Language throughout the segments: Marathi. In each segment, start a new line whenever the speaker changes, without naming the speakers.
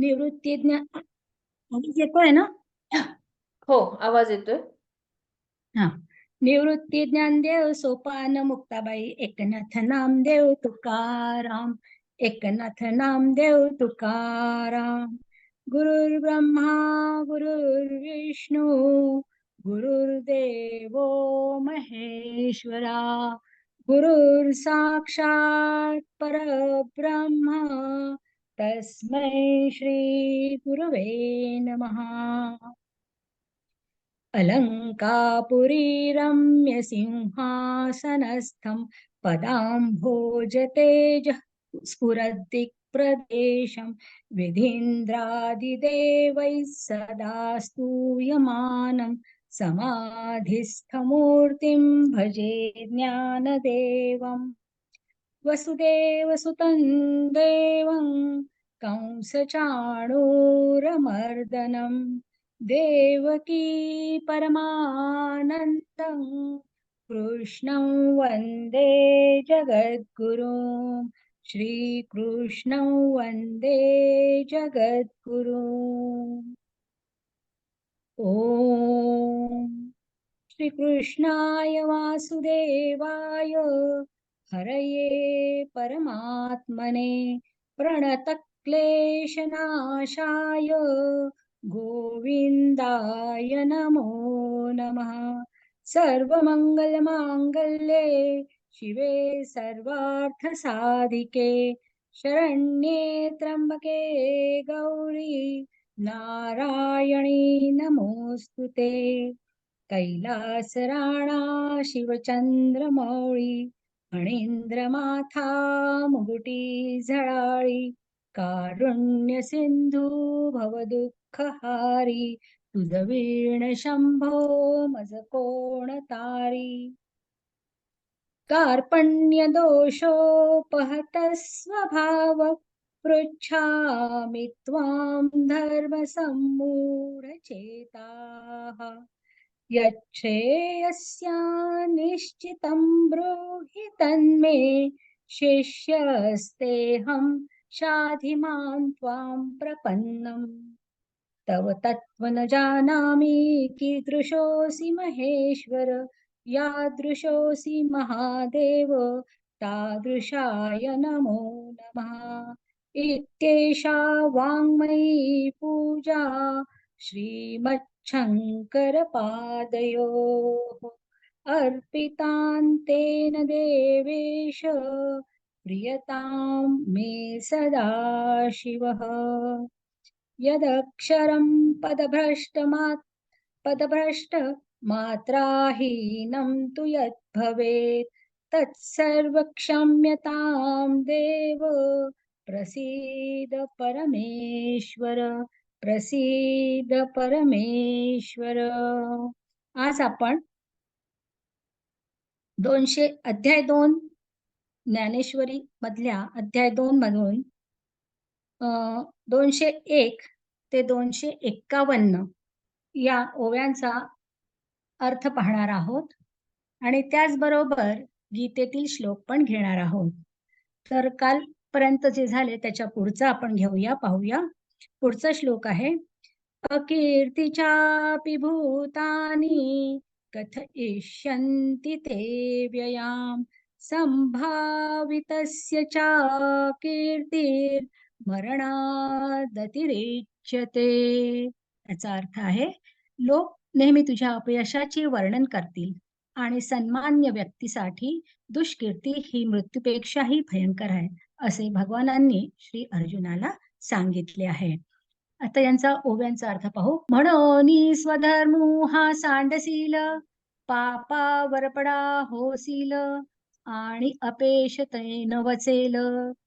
निवृत्ती ज्ञान आवाज येतोय ना?
हो, आवाज येतोय.
हा. निवृत्ती ज्ञानदेव सोपान मुक्ताबाई एकनाथ नामदेव तुकाराम. एकनाथ नामदेव तुकाराम. गुरुर्ब्रह्मा गुरुर्विष्णू गुरुर्देवो महेश्वरा. गुरुर साक्षात परब्रह्म तस्मै श्री गुरवे नमः. अलङ्कापुरी रम्यसिंहासनस्थं पदाम्भोजतेजः स्फुरद्दिक्प्रदेशं विधीन्द्रादिदेवैः सदा स्तूयमानं समाधिस्थमूर्तिं भजे ज्ञानदेवम्. वसुदेवसुतं देवं कंसचाणूरमर्दनं देवकी परमानन्दं कृष्णं वन्दे जगद्गुरुं. श्रीकृष्णं वन्दे जगद्गुरुम्. ॐ श्रीकृष्णाय वासुदेवाय हरये परमात्मने प्रणतक्लेशनाशाय गोविन्दाय नमो नमः. सर्वमङ्गलमाङ्गल्ये शिवे सर्वार्थसाधिके शरण्ये त्र्यम्बके गौरी नारायणी नमोस्तुते. कैलासराणा शिवचंद्रमौळी फणींद्रमाथा मुगुटी झळाळी कारुण्य सिंधू भवदुःखहारी तुझ वीण शंभो मज कोण तारी. कार्पण्य दोषोपहत स्वभाव पृच्छामि त्वां धर्मसम्मूढचेताः. यच्छ्रेयस्या निश्चितं ब्रूहि तन्मे शिष्यस्तेऽहं शाधि मां त्वां प्रपन्नम्. तव तत्त्व न जानामि कीदृशोऽसि महेश्वर. यादृशोऽसि महादेव तादृशाय नमो नमः. इत्येषा वाङ्मयी पूजा श्रीमच्छङ्करपादयोः अर्पितान्तेन देवेश प्रियतां मे सदा शिवः. यदक्षरं पदभ्रष्टमात्राहीनं तु यद्भवेत् तत्सर्वक्षम्यतां देव प्रसीद परमेश्वर. प्रसीद परमेश्वर. आज आपण 200 अध्याय 2 ज्ञानेश्वरी मधल्या अध्याय 2 मधून 201 ते 251 या ओव्यांचा अर्थ पाहणार आहोत आणि त्याचबरोबर गीतेतील श्लोक पण घेणार आहोत. तर कालपर्यंत जे झाले त्याच्या पुढचा आपण घेऊया, पाहूया. पुढचा श्लोक आहे अकीर्तीचापि भूतानि कथयिष्यन्ति ते व्ययाम संभावितस्य च कीर्तिर् मरणादतिरिच्यते. याचा अर्थ आहे लोक नेहमी तुझ्या अपयशाचे वर्णन करतील आणि सन्मान्य व्यक्तीसाठी दुष्कीर्ती ही मृत्यूपेक्षाही भयंकर आहे असे भगवानांनी श्री अर्जुनाला सांगितले आहे. आता यांचा ओव्यांचा अर्थ पाहू. म्हणून स्वधर्मो हा सांडसील पापा वरपडा होसील आणि अपेश तैन वचेल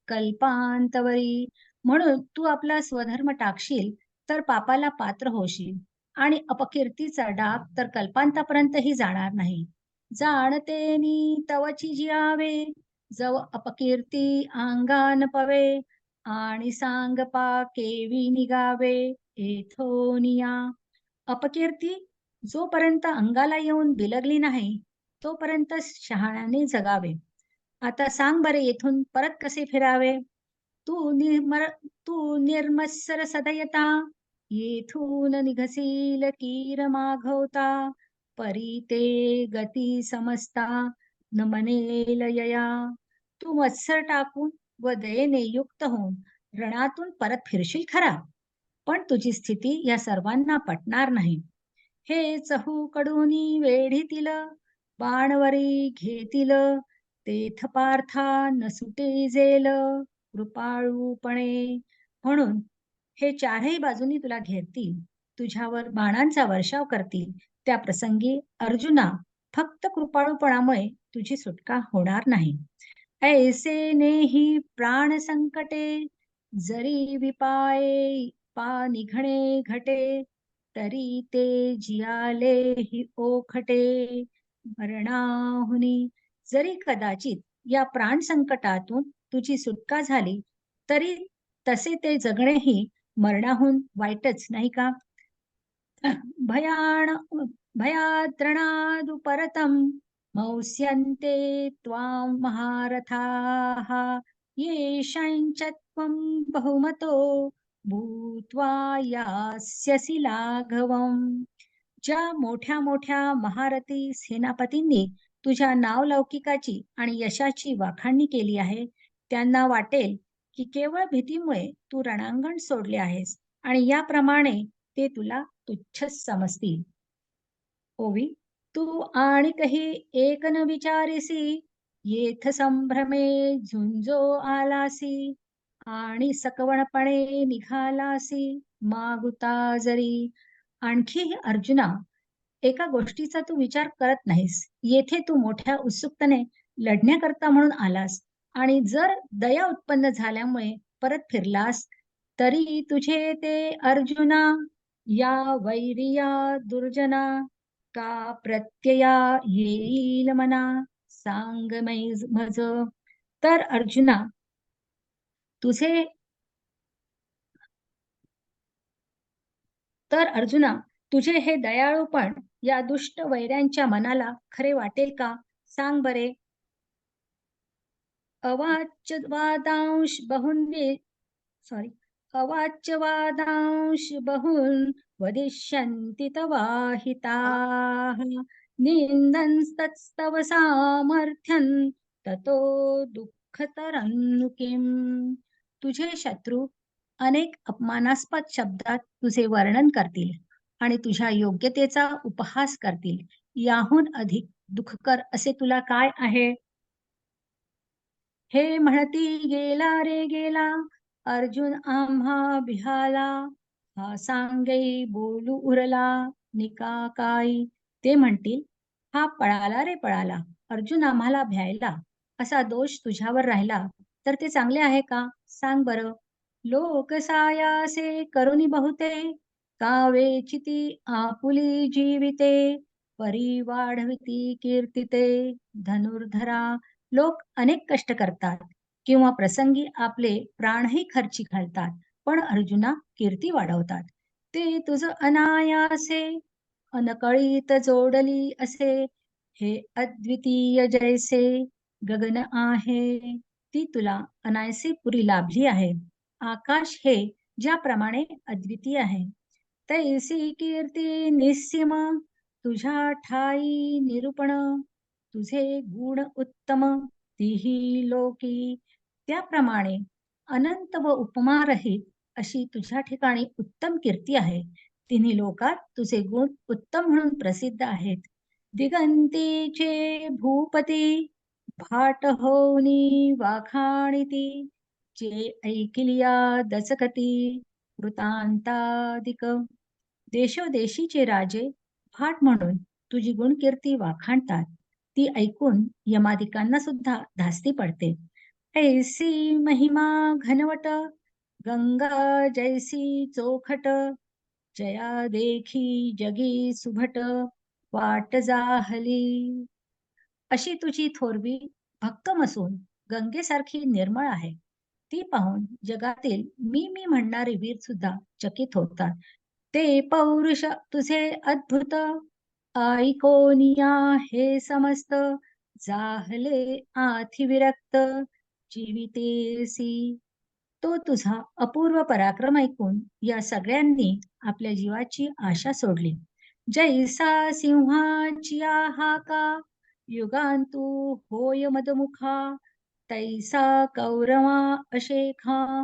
कल्पांतवरी. म्हणून तू आपला स्वधर्म टाकशील तर पापाला पात्र होशील आणि अपकीर्तीचा डाग तर कल्पांतापर्यंतही जाणार नाही. जाणतेनी तवची जियावे जव अपकीर्ती अंगान पवे आणि सांगपा केवी निगावे एथोनिया. अपकीर्ती जोपर्यंत अंगाला येऊन बिलगली नाही तोपर्यंत शहाण्याने जगावे. आता सांग बरे येथून परत कसे फिरावे. तू निर्मळ तू निर्मत्सर सदयता, येथून निघसील कीर मागवता. परी ते गती समजता, न म्हणेल यया. तू मत्सर टाकून व दयेने युक्त होऊन रणातून परत फिरशील खरा, पण तुझी स्थिती या सर्वांना पटणार नाही. हे चहूकडून वेढीतील, बाणवरी घेतील, तेथ पार्था न सुटे जेल कृपाळूपणे. म्हणून हे चारही बाजूनी तुला घेरतील, तुझ्यावर बाणांचा वर्षाव करतील. त्या प्रसंगी अर्जुना, फक्त कृपाळूपणामुळे तुझी सुटका होणार नाही. ऐसे नेही प्राण संकटे, जरी विपाये पा निघणे घटे, तरी ते जियाले ही ओखटे मरणाहुनी. जरी कदाचित या प्राण संकटातून तुझी सुटका झाली, तरी तसे ते जगणेही मरणाहून वाईटच नाही का? भयाण भयाद्रणादुपरतं मौस्यन्ते त्वां महारथाः, येषाञ्च त्वं बहुमतो भूत्वा यास्यसि लाघवम्. ज्या मोठ्या मोठ्या महारथी सेनापतींनी तुझ्या नावलौकिकाची आणि यशाची वाखाणणी केली आहे, त्यांना वाटेल की केवळ भीतीमुळे तू रणांगण सोडले आहेस, आणि याप्रमाणे ते तुला तुच्छच समजतील. ओवी, तू आणि काही एक न विचारिसी, येथ संभ्रमे झुंजो आलासी, आणि सकवणपणे निघालासी मागुता जरी. आणखी अर्जुना, एका गोष्टीचा तू विचार करत नाहीस. येथे तू मोठ्या उत्सुकतेने लढण्याकरता म्हणून आलास, आणि जर दया उत्पन्न झाल्यामुळे परत फिरलास, तरी तुझे ते अर्जुना या वैरिया दुर्जना का प्रत्यया येईल मना, सांग मज. तर अर्जुना, तुझे तर अर्जुना तुझे हे दयाळूपण या दुष्ट वैऱ्यांच्या मनाला खरे वाटेल का? सांग बरे. अवाच्य वादांश सॉरी अवाच्य वादांश बहुन वदिष्यन्ति तवाहिताः, निन्दन्तस्तव सामर्थ्यं ततो दुःखतरं किम्. तुझे शत्रू अनेक अपमानास्पद शब्दात तुझे वर्णन करतील आणि तुझ्या योग्यतेचा उपहास करतील. याहून अधिक दुःखकर असे तुला काय आहे? हे म्हणती गेला रे गेला, अर्जुन आम्हा बिहाला, हा सांगई बोलू उरला निका काय. ते म्हणतील, हा पळाला रे पळाला, अर्जुन आम्हाला भ्यायला, असा दोष तुझ्यावर राहिला तर ते चांगले आहे का? सांग बरं. लोक सायासे करुणी बहुते, कावेचिती आपुली जीविते, परी वाढविती कीर्तिते धनुर्धरा. लोक अनेक कष्ट करतात किंवा प्रसंगी आपले प्राणही खर्ची घालतात, पण अर्जुना कीर्ती वाढवतात. ते तुझ अनायासे अनकळीत जोडली असे, हे अद्वितीय जैसे गगन आहे, ती तुला अनायसे पुरी लाभली आहे. आकाश हे ज्याप्रमाणे अद्वितीय आहे, तैसी कीर्ती निस्सीम तुझ्या ठाई निरूपण. तुझे गुण उत्तम तीही लोकी, त्याप्रमाणे अनंत व उपमारहित अशी तुझ्या ठिकाणी उत्तम कीर्ती आहे. तिन्ही लोकात तुझे गुण उत्तम म्हणून प्रसिद्ध आहेत. दिगंतीचे भूपती भाट होनी वाखाणिती, जे ऐकिलिया दचकती वृतांतादिक. देशोदेशीचे राजे भाट म्हणून तुझी गुणकीर्ती वाखाणतात, ती ऐकून यमादिकांना सुद्धा धास्ती पडते. ऐसी महिमा घनवट, गंगा जैसी चोखट, जया देखी जगी सुभट, वाट जाहली. अशी तुझी थोरवी भक्कम असून गंगेसारखी निर्मळ आहे. ती पाहून जगातील मी म्हणणारे वीर सुद्धा चकित होतात. ते पौरुष तुझे अद्भुत, ऐकोनिया हे समस्त, जाहले आथी विरक्त जीवितेसी. तो तुझा अपूर्व पराक्रम ऐकून या सगळ्यांनी आपल्या जीवाची आशा सोडली. जैसा सिंहाची हाका युगांतू होय मदमुखा, तैसा कौरवा अशेखा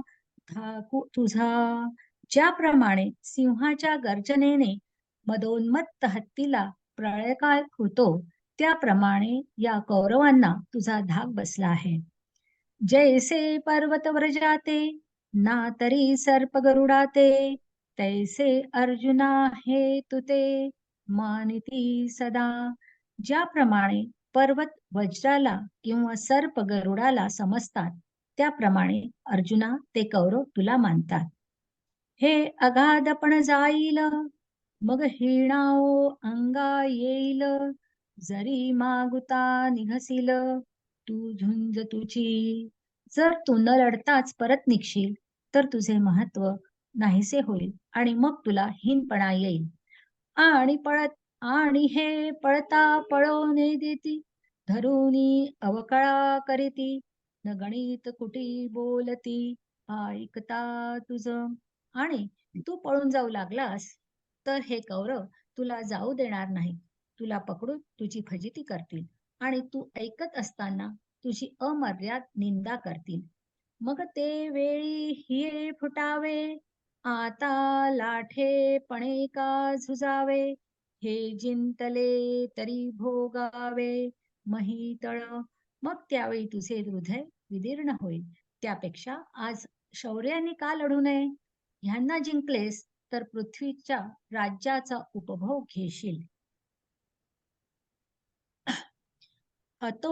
धाकू तुझा. ज्याप्रमाणे सिंहाच्या गर्जनेने मदोन्मत्त हत्तीला प्रळयकाळ होतो, त्याप्रमाणे या कौरवांना तुझा धाक बसला आहे. जैसे पर्वत व्रजाते ना तरी सर्प गरुडाते, तैसे अर्जुना हे तुते मानिती सदा. ज्याप्रमाणे पर्वत वज्राला किंवा सर्प गरुडाला समजतात, त्याप्रमाणे अर्जुना ते कौरव तुला मानतात. हे अगाधपण जाईल मग हिणाओ अंगा येईल, जरी मागुता निघसील तू झुंज तुझी. जर तू न लढताच परत निघशील तर तुझे महत्व नाहीसे होईल आणि मग तुला हीनपणा येईल. आणि हे पळता पळवणे देती, धरुनी अवकळा करीती, न गणित कुटी बोलती ऐकता तुझ. आणि तू पळून जाऊ लागलास तर हे कौरव तुला जाऊ देणार नाही. तुला पकडून तुझी फजिती करतील आणि तू ऐकत असताना तुझी अमर्याद निंदा करतील. मग ते वेळी हिये फुटावे, आता लाठेपणे का झुजावे, हे जिंतले तरी भोगावे महितळ. मग त्यावेळी तुझे हृदय विदीर्ण होईल. त्यापेक्षा आज शौर्याने का लढू नये? ह्यांना जिंकलेस तर पृथ्वीच्या राज्याचा उपभोग घेशील. हतो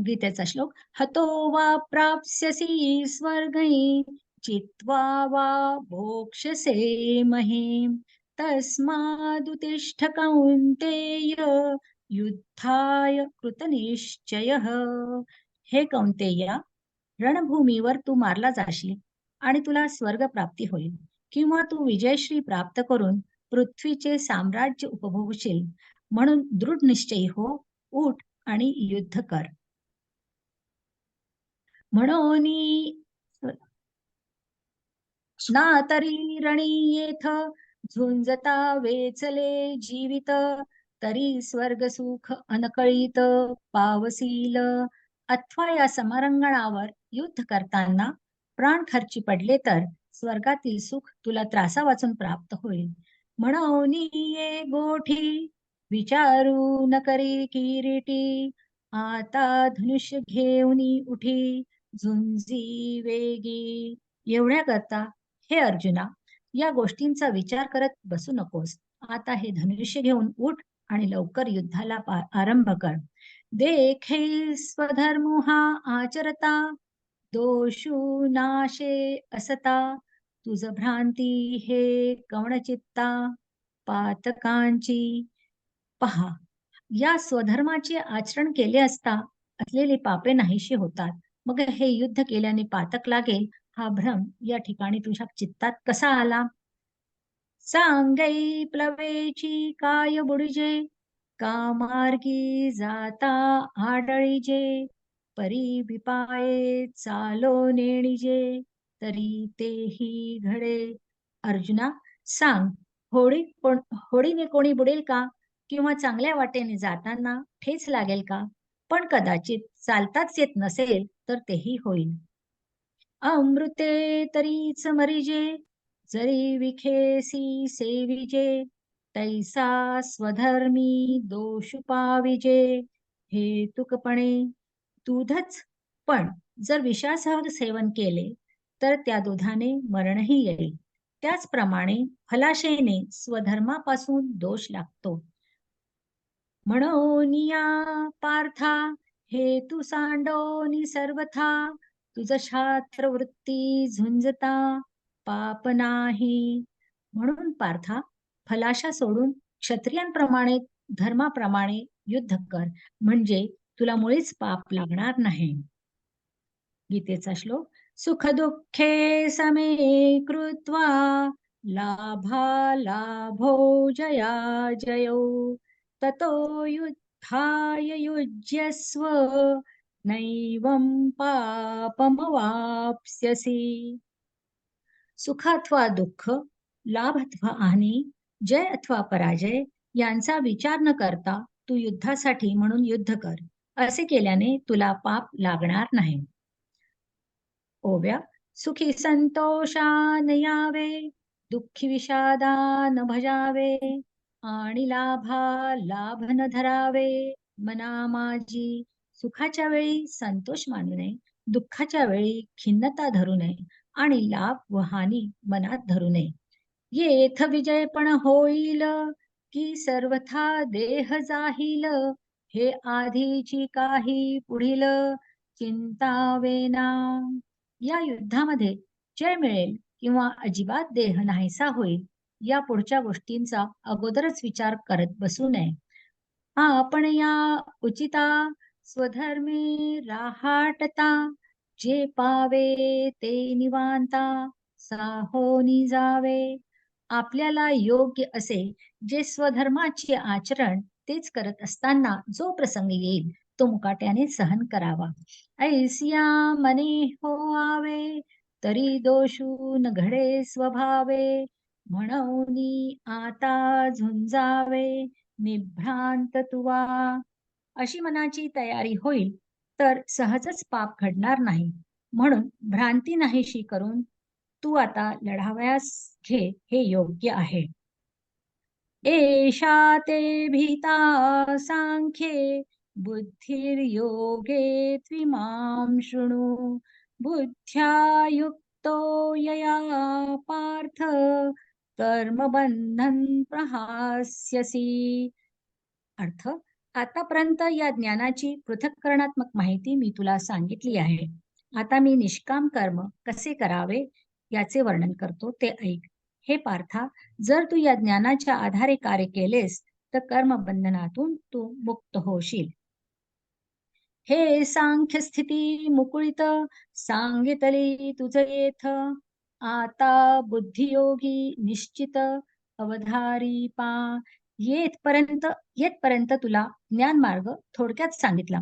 गीतेचा श्लोक. हतो वा प्राप्स्यसि स्वर्गै, चित्वा वा भोक्ष्यसे महीम्, तस्मादुत्तिष्ठ कौन्तेय, युद्धाय कृतनिश्चयः. हे कौंतेया, रणभूमीवर तू मारला जाशील आणि तुला स्वर्ग प्राप्ती होईल, किंवा तू विजयश्री प्राप्त करून पृथ्वीचे साम्राज्य उपभोगशील. म्हणून दृढ निश्चयी हो, उठ आणि युद्ध कर. म्हणून ना तरी रणी येथ, झुंजता वेचले जीवित, तरी स्वर्ग सुख अनकळीत पावसील. अथवा या समरंगणावर युद्ध करताना प्राण खर्ची पडले तर स्वर्गातील सुख तुला त्रासा वाचून प्राप्त होईल. म्हणून ये गोठी विचारू न करी किरीटी, आता धनुष्य घेऊन उठी झुंजी वेगी. एवढ्या करता हे अर्जुना, या गोष्टींचा विचार करत बसू नकोस. आता हे धनुष्य घेऊन उठ आणि लवकर युद्धाला आरंभ कर. देखे स्वधर्मो हा आचरता, दोषू नाशे असता, तुझ भ्रांती हे कवणचित्ता पातकांची. पहा, या स्वधर्माचे आचरण केले असता असलेली पापे नाहीशी होतात. मग हे युद्ध केल्याने पातक लागेल हा भ्रम या ठिकाणी तुझ्या चित्तात कसा आला? सांगै प्लवेची काय बुडिजे, कामार्गी जाता आडळीजे, परी बिपाये चालो नेणिजे, तरी तेही घडे. अर्जुना, सांग, होडीने कोणी बुडेल का? किंवा चांगल्या वाटेने जाताना ठेच लागेल का? पण कदाचित चालताच येत नसेल तर तेही होईल. अमृते तरीच मरिजे, जरी विखेसी सेविजे, तैसा स्वधर्मी दोष पाविजे, हे तुकपणे. दूधच पण जर विषासह सेवन केले तर त्या दुधाने मरणही येईल. त्याचप्रमाणे फलाशेने स्वधर्मापासून दोष लागतो. म्हणून या पार्था, हे तू सांडोनी सर्वथा, तुझ शास्त्र वृत्ती झुंजता पाप नाही. म्हणून पार्था, फलाशा सोडून क्षत्रियांप्रमाणे धर्माप्रमाणे युद्ध कर, म्हणजे तुला मुळीच पाप लागणार नाही. गीतेचा श्लोक. सुख दुःखे समे कृत्वा, लाभा लाभो जया जयो, ततो युद्धाय युज्यस्व, नैवं पापमवाप्स्यसि. सुख अथवा दुःख, लाभ अथवा हानी, जय अथवा पराजय यांचा विचार न करता तू युद्धासाठी म्हणून युद्ध कर. असे केल्याने तुला पाप लागणार नाही. ओव्या. सुखी संतोषान यावे, दुःखी विषादान भजावे, आणि लाभा लाभ न धरावे मना माझी. सुखाच्या वेळी संतोष मानू नये, दुःखाच्या वेळी खिन्नता धरू नये, आणि लाभ व हानी मनात धरू नये. येथ विजय पण होईल, की सर्वथा देह जाहील, हे आधीची काही पुढील चिंता वेना. या युद्धामध्ये जय मिळेल किंवा अजिबात देह नाहीसा होईल, या पुढच्या गोष्टींचा अगोदरच विचार करत बसू नये. आपण या उचिता स्वधर्मी राहाटता, जे पावे ते निवांता साहोनी जावे. आपल्याला योग्य असे जे स्वधर्माचे आचरण तेच करत असताना जो प्रसंग येईल तो मुकाट्याने सहन करावा. ऐसिया मने होआवे, तरी दोषू न घडे स्वभावे, म्हणूनी आता झुंजावे निभ्रांत तुवा. अशी मनाची तयारी होईल तर सहजच पाप घडणार नाही. म्हणून भ्रांती नाहीशी करून तू आता लढावयास घे, हे योग्य आहे. एषा ते भीता सांख्ये, बुद्धिर्योगे त्विमां शृणु. बुद्ध्या युक्तो यया पार्थ, कर्मबंधन प्रहास्यसि. अर्थ. आतापर्यंत या ज्ञानाची पृथक्करणात्मक माहिती मी तुला सांगितली आहे. आता मी निष्काम कर्म कसे करावे याचे वर्णन करतो, ते ऐक. हे पार्था, जर तू या ज्ञानाच्या आधारे कार्य केलेस तर कर्मबंधनातून तू मुक्त होशील. हे सांख्य स्थिती मुकुळित, सांगितली तुझ येथ. आता बुद्धियोगी निश्चित, अवधारी पा. येतपर्यंत तुला ज्ञान मार्ग थोडक्यात सांगितला.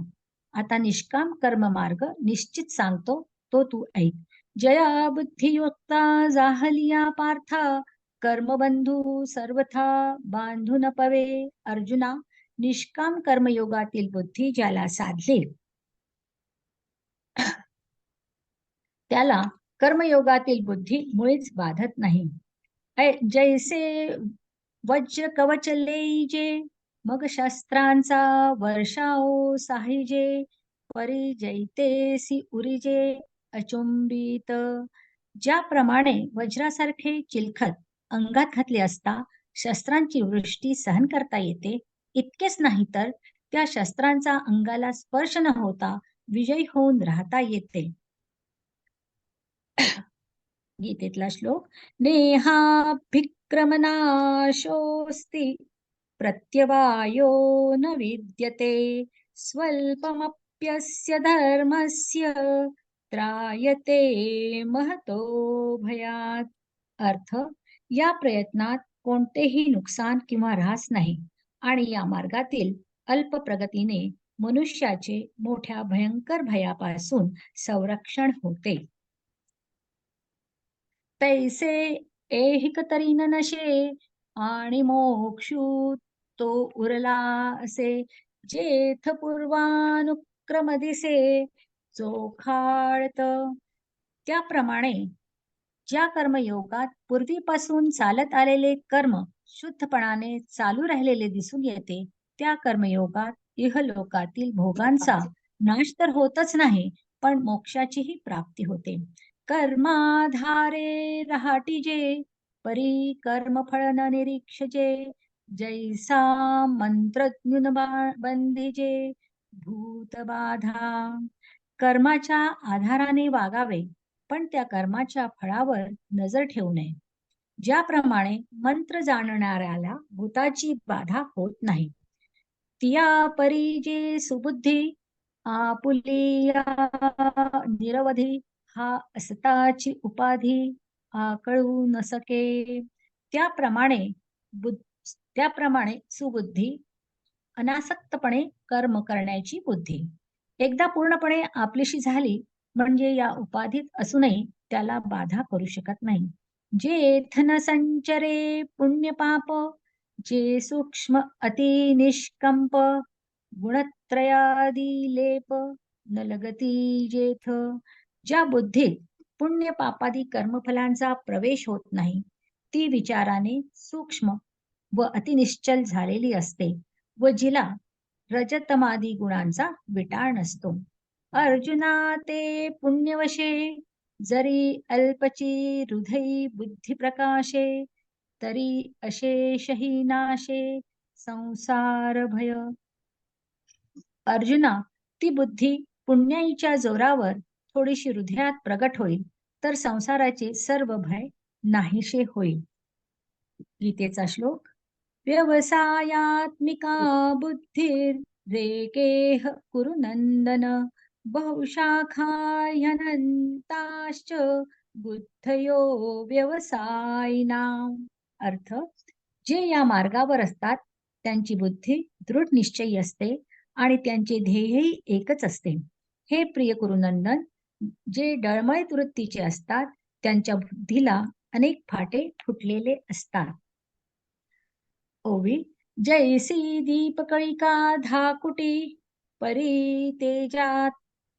आता निष्काम कर्म मार्ग निश्चित सांगतो, तो तू ऐक. जया बुद्धियुक्ता जाहलिया पार्था, कर्मबंधू सर्वथा बांधू न पवे. अर्जुना, निष्काम कर्मयोगातील बुद्धी ज्याला साधली त्याला कर्मयोगातील बुद्धी मुळीच बाधत नाही. जैसे वज्र कवच लेईजे, मग शस्त्रांचा वर्षाव साहिजे, परी जैतेसी उरिजे अचुंबित. ज्याप्रमाणे वज्रासारखे चिलखत अंगात घातले असता शस्त्रांची वृष्टी सहन करता येते, इतकेच नाही तर त्या शस्त्रांचा अंगाला स्पर्श न होता विजयी होऊन राहता येते. गीतेतला श्लोक. नेहाभिक्रमनाशोस्ति, प्रत्यवायो न विद्यते, स्वल्पमप्यस्य धर्मस्य, त्रायते महतो भयात. अर्थ. या प्रयत्नात कोणतेही नुकसान किंवा ऱ्हास नाही, आणि या मार्गातील अल्प प्रगतीने मनुष्याचे मोठ्या भयंकर भयापासून संरक्षण होते. तैसे ऐहिक तरी न नशे, आणि मोक्षू तो उरला असे, जेथ पूर्वानुक्रम दिसे चोखाळत. त्याप्रमाणे ज्या कर्मयोगात पूर्वीपासून चालत आलेले कर्म शुद्धपणाने चालू राहिलेले दिसून येते, त्या कर्मयोगात इहलोकातील भोगांचा नाश तर होतच नाही, पण मोक्षाचीही प्राप्ती होते. कर्माधारे रहाटीजे, परी कर्मफळ न निरीक्षजे, जैसा मंत्रज्ञ बंधीजे भूतबाधा. कर्माच्या आधाराने वागावे, पण त्या कर्माच्या फळावर नजर ठेवू नये. ज्याप्रमाणे मंत्र जाणणाऱ्याला भूताची बाधा होत नाही, तिया परी जे सुबुद्धी, आपुलिया निरवधी, हा असताची उपाधी आकळू न सके. त्याप्रमाणे सुबुद्धी, अनासक्तपणे कर्म करण्याची बुद्धी. एकदा पूर्णपणे आपलीशी झाली म्हणजे या उपाधीत असूनही त्याला बाधा करू शकत नाही. जे धन संचरे पुण्य पाप, जे सूक्ष्म अति निष्कंप, गुणत्रयादी लेप, न लगती जेथ. ज्या बुद्धीत पुण्य पापादी कर्मफलांचा प्रवेश होत नाही, ती विचाराने सूक्ष्म व अतिनिश्चल झालेली असते व जिला रजतमादी गुणांचा विटाळ नसतो. अर्जुना ते पुण्यवशे, जरी अल्पची हृदयी बुद्धी प्रकाशे, तरी अशेषही नाशे संसार भय. अर्जुना, ती बुद्धी पुण्याईच्या जोरावर थोडीशी हृदयात प्रगट होईल तर संसाराचे सर्व भय नाहीशे होईल. गीतेचा श्लोक. व्यवसायात्मिका बुद्धिर्रेकेह कुरु नंदन, बहुशाखा ह्यनंताश्च बुद्धयो व्यवसायिना. अर्थ, जे या मार्गावर असतात त्यांची बुद्धी दृढ निश्चयी असते आणि त्यांचे ध्येयही एकच असते. हे प्रिय कुरुनंदन, जे डळमळीत वृत्तीचे असतात त्यांच्या बुद्धीला अनेक फाटे फुटलेले असतात. ओवी. जैसी दीपकळिका धाकुटी, परी तेजात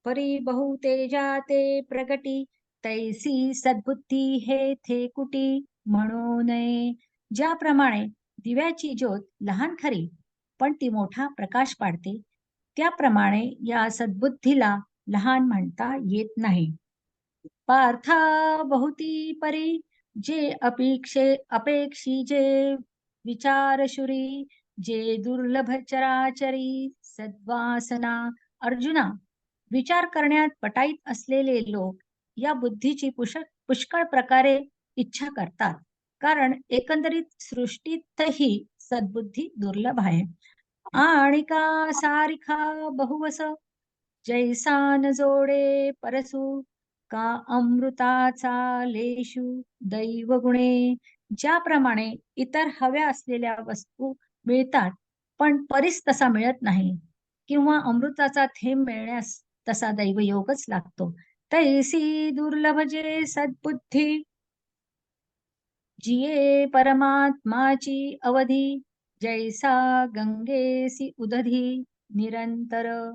परी बहुतेजाते प्रगटी, तैसी सद्बुद्धी हे थे कुटी म्हणू नये. ज्याप्रमाणे दिव्याची ज्योत लहान खरी पण ती मोठा प्रकाश पाडते, त्याप्रमाणे या सद्बुद्धीला लहान म्हणता येत नाही. पार्था बहुती परी, जे अपेक्षी जे विचारशुरी, जे दुर्लभ चराचरी सद्वासना. अर्जुना, विचार करण्यात पटाईत असलेले लोक या बुद्धीची पुष्कळ प्रकारे इच्छा करतात, कारण एकंदरीत सृष्टीतही सद्बुद्धी दुर्लभ आहे. आणि का सारिखा बहुवस, जैसा न जोडे परसू, का अमृताचा लेशू दैव गुणे. ज्याप्रमाणे इतर हव्या असलेल्या वस्तू मिळतात पण परीस तसा मिळत नाही, किंवा अमृताचा थेंब मिळण्यास तसा दैवयोगच लागतो, तैसी दुर्लभ जे सद्बुद्धी, जिये परमात्माची अवधी, जैसा गंगेसी उदधी निरंतर.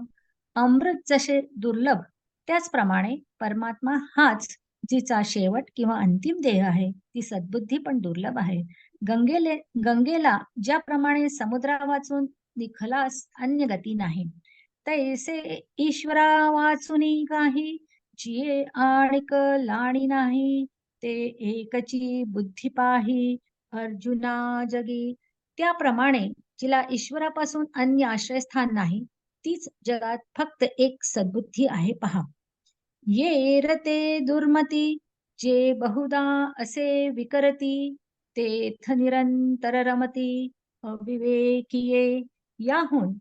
अमृत जसे दुर्लभ त्याचप्रमाणे परमात्मा हाच जिचा शेवट किंवा अंतिम देह आहे, ती सद्बुद्धी पण दुर्लभ आहे. गंगेला ज्याप्रमाणे समुद्रा वाचून निखलास अन्य गती नाही, तैसे ईश्वरा वाचुनी काही, जिये आणिक लाणी नाही, ते एकची बुद्धी पाही अर्जुना जगी. त्याप्रमाणे जिला ईश्वरापासून अन्य आश्रयस्थान नाही, तीच जगात फक्त एक सद्बुद्धी आहे पहा. ये रते दुर्मती, जे बहुदा असे विकरती, तेथ निरंतर रमती अविवेकीये. याहून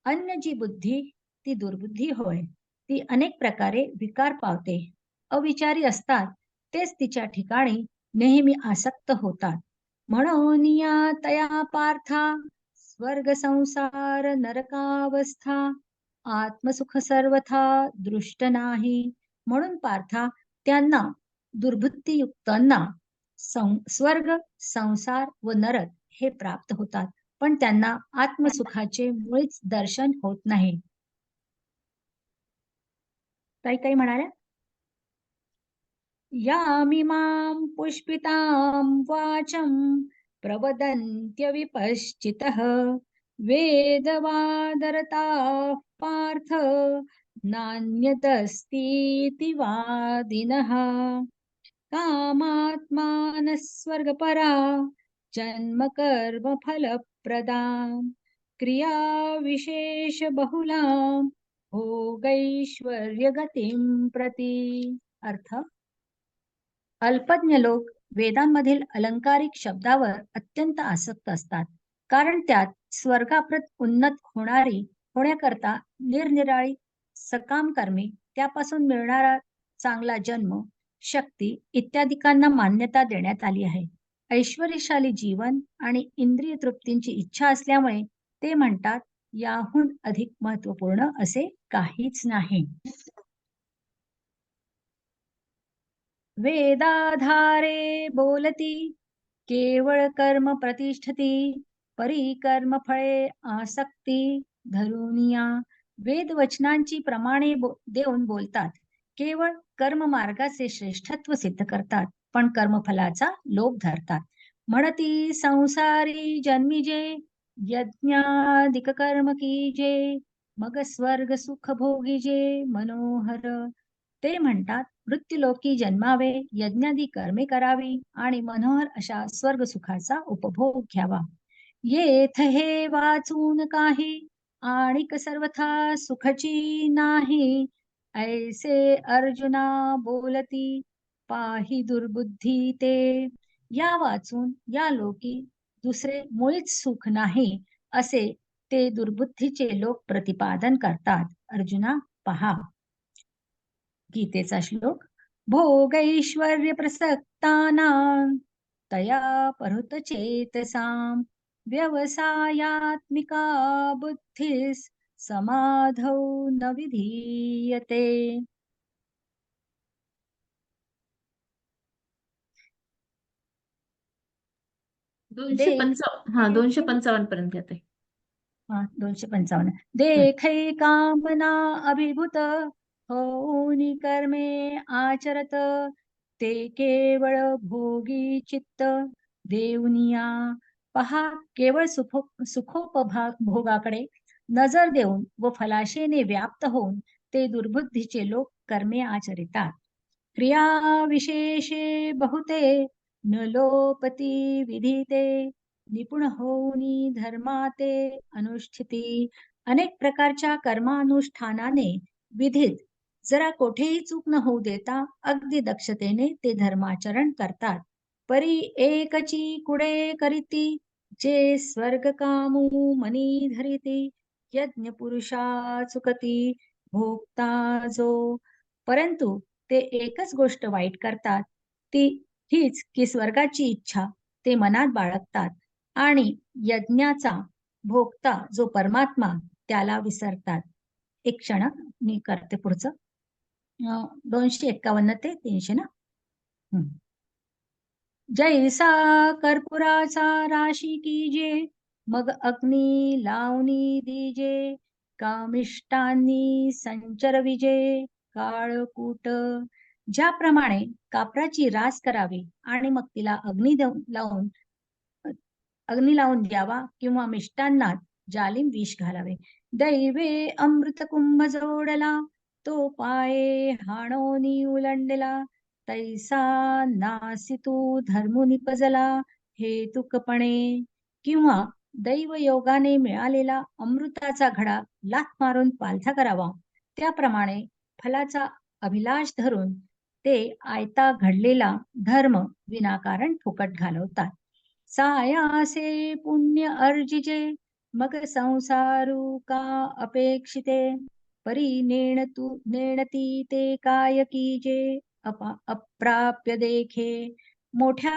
अन्य जी बुद्धी ती दुर्बुद्धी होय, ती अनेक प्रकारे विकार पावते. अविचारी असतात तेच तिच्या ठिकाणी नेहमी आसक्त होतात. म्हणून या तया पार्था, स्वर्ग संसार नरकावस्था, आत्मसुख सर्वथा दृष्ट नाही. म्हणून पार्था, त्यांना दुर्बुद्धीयुक्तांना स्वर्ग, संसार व नरक हे प्राप्त होतात, पण त्यांना आत्मसुखाचे मुळीच दर्शन होत नाही. ताई काही म्हणाल्या? यामिमां पुष्पितां वाचं प्रवदन्त्य विपश्चितः, वेदवादरताः पार्थ नान्यदस्तीति वादिनः. कामात्मानः स्वर्गपरा जन्म कर्म फलप्रदां, क्रिया विशेष बहुलां भोगैश्वर्य गतिं प्रती. अर्थ, अल्पज्ञ लोक वेदांमधील अलंकारिक शब्दावर अत्यंत आसक्त असतात, कारण त्यात स्वर्गाप्रत उन्नत होण्याकरता निरनिराळी सकाम कर्मे, त्यापासून मिळणारा चांगला जन्म, शक्ती इत्यादिकांना मान्यता देण्यात आली आहे. ऐश्वर्यशाली जीवन आणि इंद्रिय तृप्तींची इच्छा असल्यामुळे ते म्हणतात याहून अधिक महत्वपूर्ण असे काहीच नाही. वेदाधारे बोलती केवळ कर्म प्रतिष्ठती, परी कर्म फळे आसक्ती धरुनिया. वेद वचनांची प्रमाणे देऊन बोलतात, केवळ कर्म मार्गाचे श्रेष्ठत्व सिद्ध करतात, पण कर्मफलाचा लोभ धरतात. म्हणती संसारी जन्मीजे यज्ञाधिक कर्म कीजे, मग स्वर्ग सुख भोगीजे मनोहर. ते म्हणतात मृत्यूलोकी जन्मावे, यज्ञादी कर्मे करावी आणि मनोहर अशा स्वर्ग सुखाचा उपभोग घ्यावा. येथ हे वाचून काही आणिक सर्वथा सुखची नाही, ऐसे अर्जुना बोलती पाही दुर्बुद्धी ते. या वाचून या लोकी दुसरे मुळीच सुख नाही असे ते दुर्बुद्धीचे लोक प्रतिपादन करतात. अर्जुना पहा. गीतेचा श्लोक. भोगैश्वर्य प्रसक्तानां तया परुत चेतसां, व्यवसायात्मिका बुद्धिस समाधौ न विधीयते.
255 पर्यंत येते.
255. देखै कामना अभिभूत होऊनी कर्मे आचरत, ते केवळ भोगी चित्त देऊनिया. पहा, केवळ सुखोपभोगाकडे नजर देऊन व फलाशेने व्याप्त होऊन ते दुर्बुद्धीचे लोक कर्मे आचरितात. क्रिया विशेषे बहुते न लोपती विधिते, निपुण होऊनी धर्माते अनुष्ठिती. अनेक प्रकारच्या कर्मानुष्ठानाने विधीत जरा कोठेही चूक न होऊ देता अगदी दक्षतेने ते धर्माचरण करतात. परी एकची कुडे करीती, जे स्वर्ग कामू मनी धरिती, यज्ञ पुरुषा चुकती भोगता जो. परंतु ते एकच गोष्ट वाईट करतात, ती हीच की स्वर्गाची इच्छा ते मनात बाळगतात आणि यज्ञाचा भोगता जो परमात्मा त्याला विसरतात. एक क्षण मी करते पुढचं. 251 ते 300 ना. जैसा कर्पुराचा राशी कीजे, मग अग्नी लावणी दीजे, कामिष्टांनी संचर विजे काळकूट. ज्याप्रमाणे कापराची रास करावी आणि मग तिला अग्नी लावून द्यावा किंवा मिष्टांनात जालिम विष घालावे. दैवे अमृत कुंभ जोडला, तो पाये हाणोनी उलंडला, तैसा नासी तू धर्मू निपजला हेतुकपणे. किंवा दैव योगाने मिळालेला अमृताचा घडा लाथ मारून पालथा करावा, त्याप्रमाणे फलाचा अभिलाष धरून ते आयता घडलेला धर्म विनाकारण फुकट घालवतात. सायासे पुण्य अर्जिजे, मग संसारू का अपेक्षिते, परी नेणती ते काय कीजे अप्राप्य देखे. मोठ्या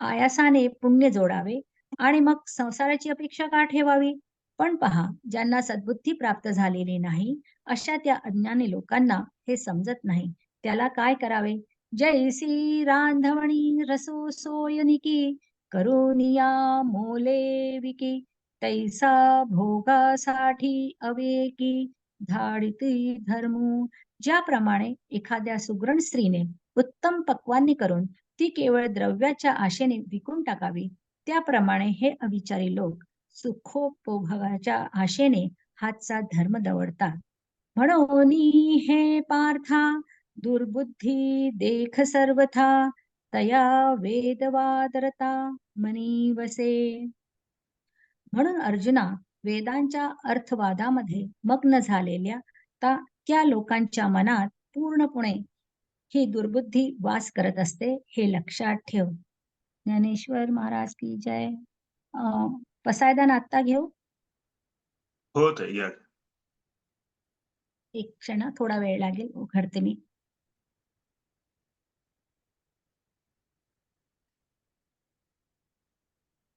आयासाने पुण्य जोडावे आणि मग संसाराची अपेक्षा का ठेवावी. पण पहा, ज्यांना सद्बुद्धी प्राप्त झालेली नाही अशा त्या अज्ञानी लोकांना हे समजत नाही. त्याला काय करावे. जैसी रांधवणी रसो सोयनिकी, करुनिया मोले विकी, तैसा भोगासाठी अवेकी धाडिती धर्मू. ज्याप्रमाणे एखाद्या सुगरण स्त्रीने उत्तम पक्वान्नी करून ती केवळ द्रव्याच्या आशेने विकून टाकावी, त्याप्रमाणे हे अविचारी लोक सुखोपभोगाच्या आशेने हातचा धर्म दवडतात. म्हणून हे पार्था दुर्बुद्धी देख सर्वथा, तया वेदवादरता मनी वसे. म्हणून अर्जुना, वेदांच्या अर्थवादामध्ये मग्न झालेल्या त्या लोकांच्या मनात पूर्णपणे ही दुर्बुद्धी वास करत असते, हे लक्षात ठेव. ज्ञानेश्वर महाराज की जय. पसायदान आत्ता घेऊ.
हो ताई या.
एक क्षण, थोडा वेळ लागेल, उघडते मी.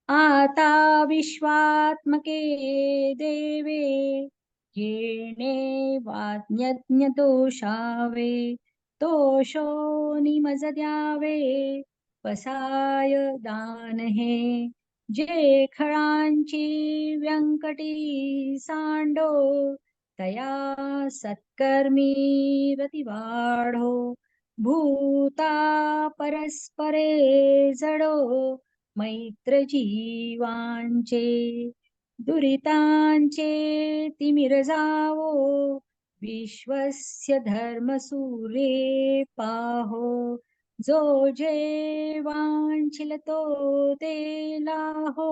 आता विश्वात्मके देवे येणे वाज्ञज्ञ दोषावे दोषो निमज द्यावे पसाय दान हे जे खळांची व्यंकटी सांडो तया सत्कर्मी रती वाढो भूता परस्परे जडो मैत्र जीवांचे दुरितांचे तिमिर जावो विश्वस्य धर्मसूर्ये पाहो जो जे वांछिल तो ते लाहो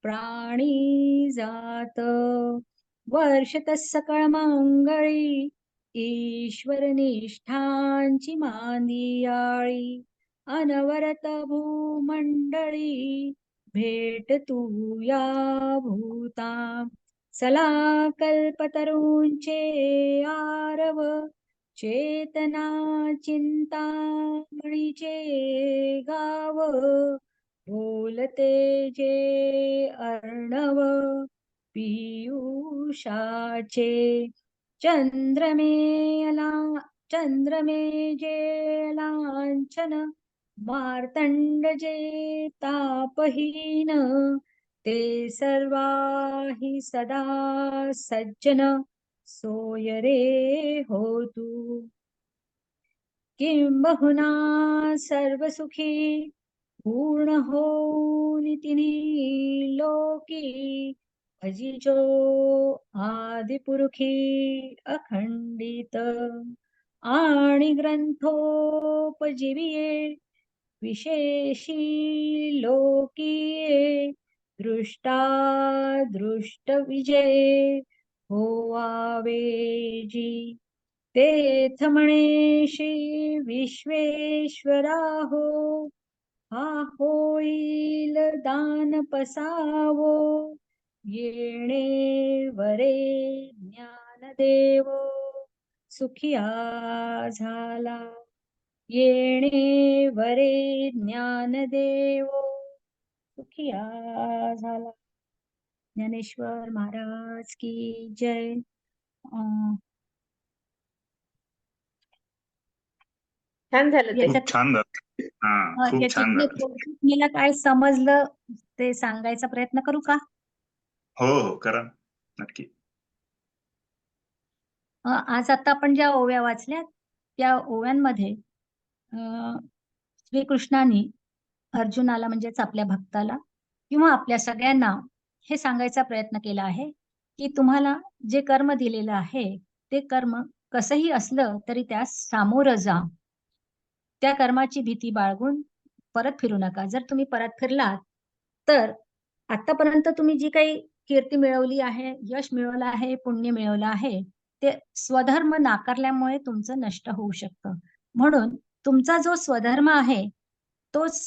प्राणी जात वर्षत सकळ मंगळी ईश्वर निष्ठांची मांदियाळी अनवरत भूमंडळी भेट तू या भूता सला कल्पतरूंचे आरव चेतना चिंतामणीचे गाव बोलते जे अर्णव पीयूषाचे चंद्रमे जे लांछन मार्तंड जे तापहीन ते सर्वाहि सदा सज्जन सोय रे होतु किंबहुना सर्वसुखी पूर्ण होऊन तिन्ही लोकी भजिजो आदिपुरुषी अखंडित आणि ग्रंथोपजीविये विशेषी लोकीये दृष्टा दृष्ट विजय होवावे जी तेथ म्हणे श्री विश्वेश्वरा हो हा होईल दान पसावो येणे वरे ज्ञान देवो सुखिया झाला येणे वरे ज्ञान देवो सुखिया झाला. ज्ञानेश्वर महाराज की जय.
छान झालं ते.
खूप छान झालं. हा, खूप छान
याच्यातले
झालं.
मला काय समजलं ते सांगायचा प्रयत्न करू का?
हो हो, करा नक्की.
आज आता आपण ज्या ओव्या वाचल्या त्या ओव्यांमध्ये श्रीकृष्णाने अर्जुनाला म्हणजेच आपल्या भक्ताला किंवा आपल्या सगळ्यांना हे सांगायचा प्रयत्न केला आहे की तुम्हाला जे कर्म दिलेलं आहे ते कर्म कसंही असलं तरी त्यास सामोरं जा. त्या कर्माची भीती बाळगून परत फिरू नका. जर तुम्ही परत फिरलात तर आतापर्यंत तुम्ही जी काही कीर्ती मिळवली आहे, यश मिळवलं आहे, पुण्य मिळवलं आहे, ते स्वधर्म नाकारल्यामुळे तुमचं नष्ट होऊ शकतं. म्हणून तुमचा जो स्वधर्म आहे तोच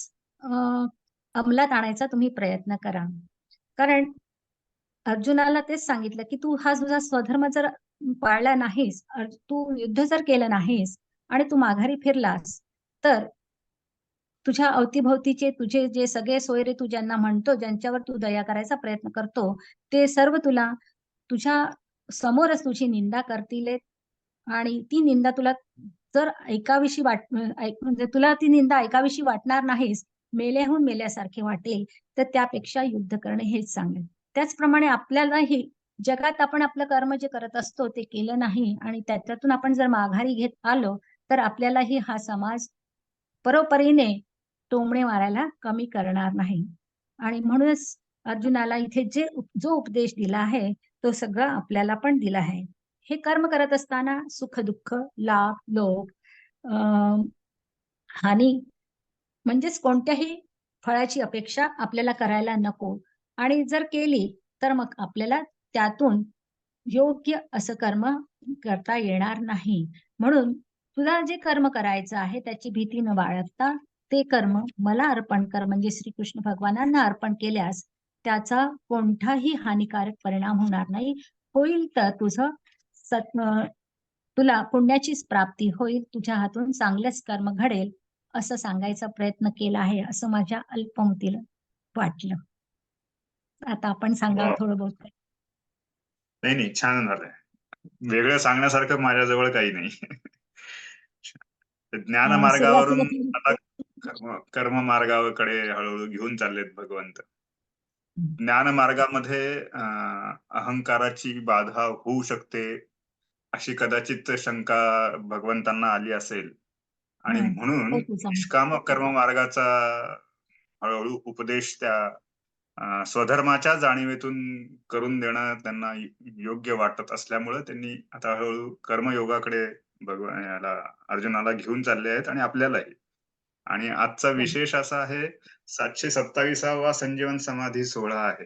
अंमलात आणायचा तुम्ही प्रयत्न करा. कारण अर्जुनाला तेच सांगितलं की तू हा तुझा स्वधर्म जर पाळला नाहीस, तू युद्ध जर केलं नाहीस आणि तू माघारी फिरलास तर तुझ्या अवतीभोवतीचे तुझे जे सगळे सोयरे तू ज्यांना म्हणतो, ज्यांच्यावर तू दया करायचा प्रयत्न करतो, ते सर्व तुला तुझ्या समोरच तुझी निंदा करतील आणि ती निंदा तुला जर ऐकावीशी म्हणजे तुला ती निंदा ऐकावीशी वाटणार नाहीस, मेल्याहून मेल्यासारखे वाटेल, तर त्यापेक्षा युद्ध करणे हेच चांगले. त्याचप्रमाणे आपल्यालाही जगात आपण आपलं कर्म जे करत असतो ते केलं नाही आणि त्याच्यातून आपण जर माघारी घेत आलो तर आपल्यालाही हा समाज परोपरीने टोमणे मारायला कमी करणार नाही. आणि म्हणूनच अर्जुनाला इथे जो उपदेश दिला आहे तो सगळा आपल्याला पण दिला आहे. हे कर्म करत असताना सुख दुःख लाभ लोभ हानी म्हणजेच कोणत्याही फळाची अपेक्षा आपल्याला करायला नको. आणि जर केली तर मग आपल्याला त्यातून योग्य असं कर्म करता येणार नाही. म्हणून तुला जे कर्म करायचं आहे त्याची भीती न बाळगता ते कर्म मला अर्पण कर म्हणजे श्रीकृष्ण भगवानांना अर्पण केल्यास त्याचा कोणताही हानिकारक परिणाम होणार नाही. होईल तर तुला पुण्याचीच प्राप्ती होईल, तुझ्या हातून चांगलेच कर्म घडेल असं सांगायचा प्रयत्न केला आहे असं माझ्या अल्पमतीला वाटलं. आता आपण सांगा थोडं बहुत.
नाही छान झालंय. वेगळं सांगण्यासारखं माझ्याजवळ काही नाही. ज्ञान
सुरुवातीला
मार्गावरून आता कर्म मार्गाकडे हळूहळू घेऊन चाललेत भगवंत. ज्ञान मार्गामध्ये अहंकाराची बाधा होऊ शकते अशी कदाचित शंका भगवंतांना आली असेल आणि म्हणून निष्काम कर्म मार्गाचा हळूहळू उपदेश त्या स्वधर्माच्या जाणीवेतून करून देणं त्यांना योग्य वाटत असल्यामुळे त्यांनी आता हळूहळू कर्मयोगाकडे याला अर्जुनाला घेऊन चालले आहेत आणि आपल्यालाही. आणि आजचा विशेष असा आहे 727वा संजीवन समाधी सोहळा आहे.